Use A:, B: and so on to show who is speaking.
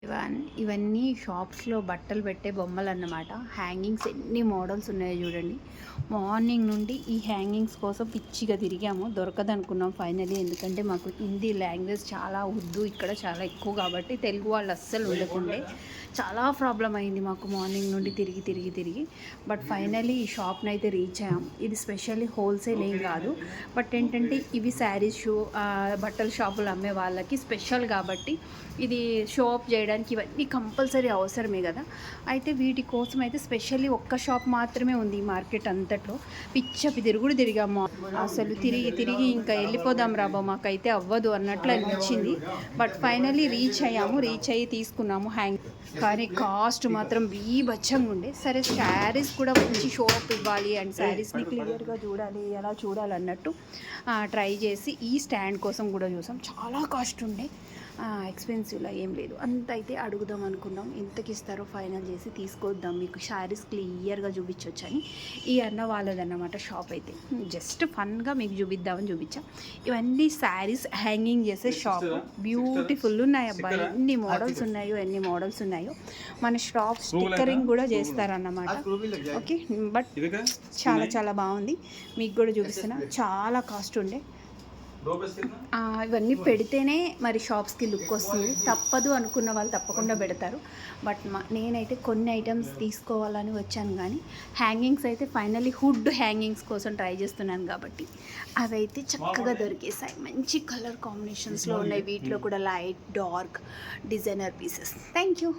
A: ఇవన్నీ షాప్స్లో బట్టలు పెట్టే బొమ్మలు అన్నమాట. హ్యాంగింగ్స్ ఎన్ని మోడల్స్ ఉన్నాయో చూడండి. మార్నింగ్ నుండి ఈ హ్యాంగింగ్స్ కోసం పిచ్చిగా తిరిగాము, దొరకదనుకున్నాం ఫైనలీ. ఎందుకంటే మాకు హిందీ లాంగ్వేజ్ చాలా ఉర్దూ ఇక్కడ చాలా ఎక్కువ కాబట్టి తెలుగు వాళ్ళు అస్సలు ఉండకుండే చాలా ప్రాబ్లం అయింది మాకు మార్నింగ్ నుండి తిరిగి. బట్ ఫైనలీ ఈ షాప్ని అయితే రీచ్ అయ్యాం. ఇది స్పెషల్లీ హోల్సేల్ ఏం కాదు, బట్ ఏంటంటే ఇవి శారీస్ బట్టల షాపులు అమ్మే వాళ్ళకి స్పెషల్ కాబట్టి ఇది షో ఆఫ్ చేయడానికి ఇవన్నీ కంపల్సరీ అవసరమే కదా. అయితే వీటి కోసం అయితే స్పెషల్లీ ఒక్క షాప్ మాత్రమే ఉంది ఈ మార్కెట్ అంతట్లో. తిరుగుడు తిరిగాము అసలు. తిరిగి ఇంకా వెళ్ళిపోదాం రాబో, మాకైతే అవ్వదు అన్నట్లు అనిపించింది. బట్ ఫైనలీ రీచ్ అయ్యి తీసుకున్నాము హ్యాంగ్. కానీ కాస్ట్ మాత్రం బీభత్సంగా ఉండే. సరే శారీస్ కూడా మంచి షో ఆఫ్ ఇవ్వాలి అండ్ శారీస్ని క్లియర్గా చూడాలి, ఎలా చూడాలన్నట్టు ట్రై చేసి ఈ స్టాండ్ కోసం కూడా చూసాం. చాలా కాస్ట్ ఉండే, ఎక్స్పెన్సివ్లా ఏం లేదు. అంత అయితే అడుగుదాం అనుకున్నాం, ఎంతకి ఇస్తారో ఫైనల్ చేసి తీసుకొద్దాం, మీకు శారీస్ క్లియర్గా చూపించవచ్చు అని. ఈ అన్న వాళ్ళదన్నమాట షాప్ అయితే. జస్ట్ ఫన్గా మీకు చూపిద్దామని చూపించాం. ఇవన్నీ శారీస్ హ్యాంగింగ్ చేసే షాప్. బ్యూటిఫుల్ ఉన్నాయి అబ్బాయి, ఎన్ని మోడల్స్ ఉన్నాయో. మన షాప్ స్టిక్కరింగ్ కూడా చేస్తారన్నమాట. ఓకే, బట్ చాలా బాగుంది. మీకు కూడా చూపిస్తున్నా. చాలా కాస్ట్ ఉండే. ఇవన్నీ పెడితేనే మరి షాప్స్కి లుక్ వస్తుంది. తప్పదు అనుకున్న వాళ్ళు తప్పకుండా పెడతారు. బట్ నేనైతే కొన్ని ఐటమ్స్ తీసుకోవాలని వచ్చాను, కానీ హ్యాంగింగ్స్ అయితే ఫైనల్లీ హుడ్ హ్యాంగింగ్స్ కోసం ట్రై చేస్తున్నాను కాబట్టి అవైతే చక్కగా దొరికేసాయి. మంచి కలర్ కాంబినేషన్స్లో ఉన్నాయి. వీటిలో కూడా light dark designer pieces. Thank you.